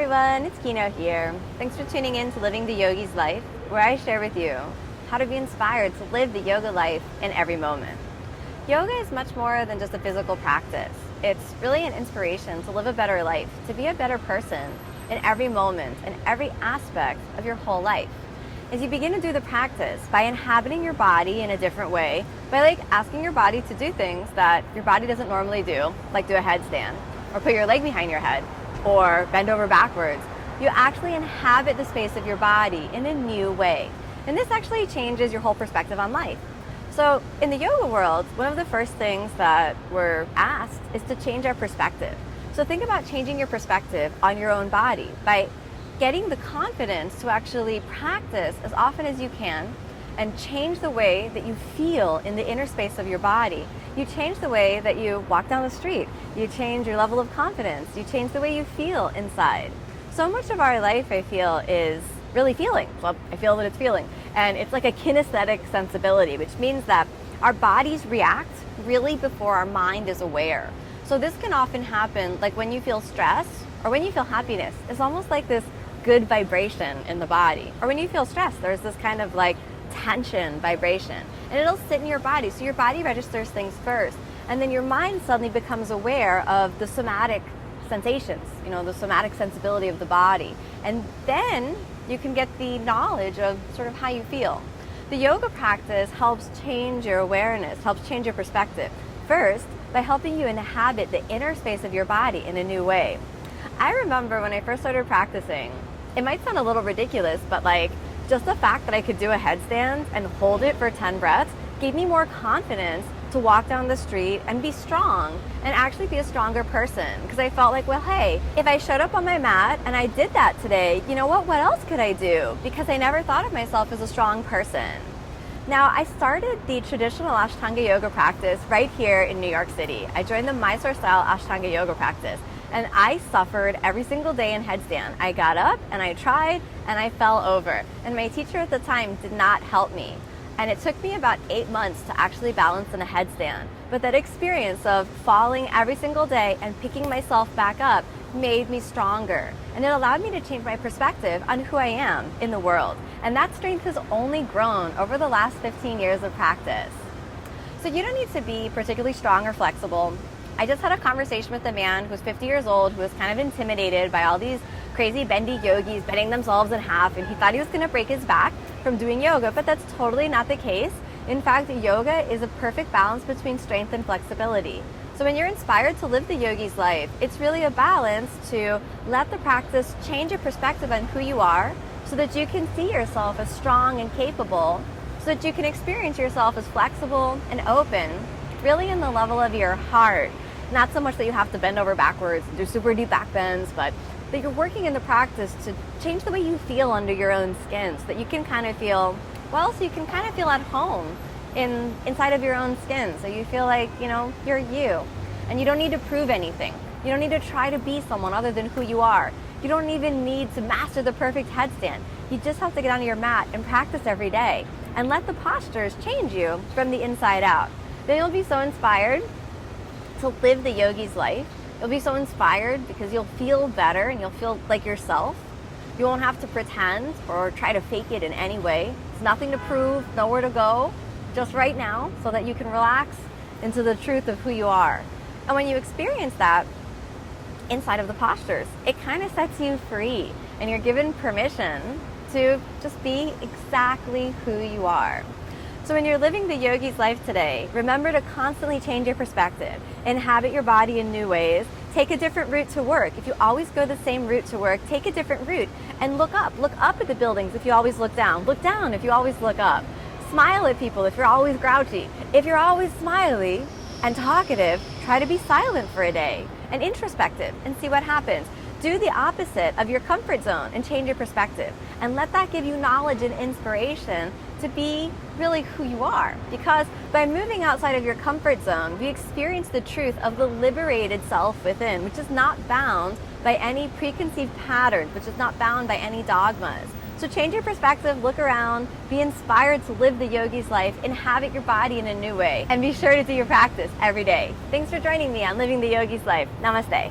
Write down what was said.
everyone, it's Kino here. Thanks for tuning in to Living the Yogi's Life, where I share with you how to be inspired to live the yoga life in every moment. Yoga is much more than just a physical practice. It's really an inspiration to live a better life, to be a better person in every moment and every aspect of your whole life. As you begin to do the practice by inhabiting your body in a different way, by asking your body to do things that your body doesn't normally do, like do a headstand, or put your leg behind your head, or bend over backwards, you actually inhabit the space of your body in a new way. And this actually changes your whole perspective on life. So in the yoga world, one of the first things that we're asked is to change our perspective. So think about changing your perspective on your own body by getting the confidence to actually practice as often as you can and change the way that you feel in the inner space of your body. You change the way that you walk down the street. You change your level of confidence. You change the way you feel inside. So much of our life, I feel, is really feeling. Well, I feel that it's feeling. And it's like a kinesthetic sensibility, which means that our bodies react really before our mind is aware. So this can often happen like when you feel stress or when you feel happiness. It's almost like this good vibration in the body. Or when you feel stress, there's this kind of like tension vibration, and it'll sit in your body. So your body registers things first, and then your mind suddenly becomes aware of the somatic sensations, the somatic sensibility of the body, and then you can get the knowledge of sort of how you feel. The yoga practice helps change your awareness, helps change your perspective, first by helping you inhabit the inner space of your body in a new way. I remember when I first started practicing, it might sound a little ridiculous, but just the fact that I could do a headstand and hold it for 10 breaths gave me more confidence to walk down the street and be strong and actually be a stronger person. Because I felt like, well, hey, if I showed up on my mat and I did that today, you know what else could I do? Because I never thought of myself as a strong person. Now, I started the traditional Ashtanga Yoga practice right here in New York City. I joined the Mysore style Ashtanga Yoga practice, and I suffered every single day in headstand. I got up and I tried and I fell over. And my teacher at the time did not help me. And it took me about 8 months to actually balance in a headstand. But that experience of falling every single day and picking myself back up made me stronger. And it allowed me to change my perspective on who I am in the world. And that strength has only grown over the last 15 years of practice. So you don't need to be particularly strong or flexible. I just had a conversation with a man who's 50 years old who was kind of intimidated by all these crazy bendy yogis bending themselves in half, and he thought he was going to break his back from doing yoga, but that's totally not the case. In fact, yoga is a perfect balance between strength and flexibility. So when you're inspired to live the yogi's life, it's really a balance to let the practice change your perspective on who you are so that you can see yourself as strong and capable, so that you can experience yourself as flexible and open, really in the level of your heart. Not so much that you have to bend over backwards and do super deep back bends, but that you're working in the practice to change the way you feel under your own skin so that you can kind of feel, so you can kind of feel at home inside of your own skin. So you feel like, you're you. And you don't need to prove anything. You don't need to try to be someone other than who you are. You don't even need to master the perfect headstand. You just have to get onto your mat and practice every day and let the postures change you from the inside out. Then you'll be so inspired to live the yogi's life. You'll be so inspired because you'll feel better and you'll feel like yourself. You won't have to pretend or try to fake it in any way. There's nothing to prove, nowhere to go, just right now, so that you can relax into the truth of who you are. And when you experience that inside of the postures, it kind of sets you free and you're given permission to just be exactly who you are. So when you're living the yogi's life today, remember to constantly change your perspective, inhabit your body in new ways, take a different route to work. If you always go the same route to work, take a different route and look up at the buildings if you always look down if you always look up. Smile at people if you're always grouchy. If you're always smiley and talkative, try to be silent for a day and introspective and see what happens. Do the opposite of your comfort zone and change your perspective, and let that give you knowledge and inspiration to be really who you are. Because by moving outside of your comfort zone, we experience the truth of the liberated self within, which is not bound by any preconceived patterns, which is not bound by any dogmas. So change your perspective, look around, be inspired to live the yogi's life, inhabit your body in a new way, and be sure to do your practice every day. Thanks for joining me on Living the Yogi's Life. Namaste.